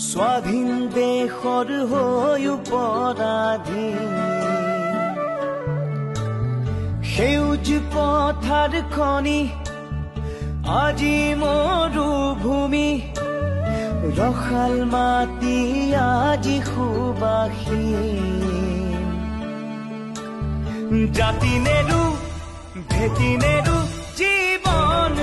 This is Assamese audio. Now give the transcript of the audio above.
স্বাধীন দেশৰ হৈও পৰাধীন সেউজ পথাৰ খনি আজি মৰুভূমি ৰসাল মাটি আজি সুবাসীন জাতি নেৰু ভেটি নেৰু জীৱন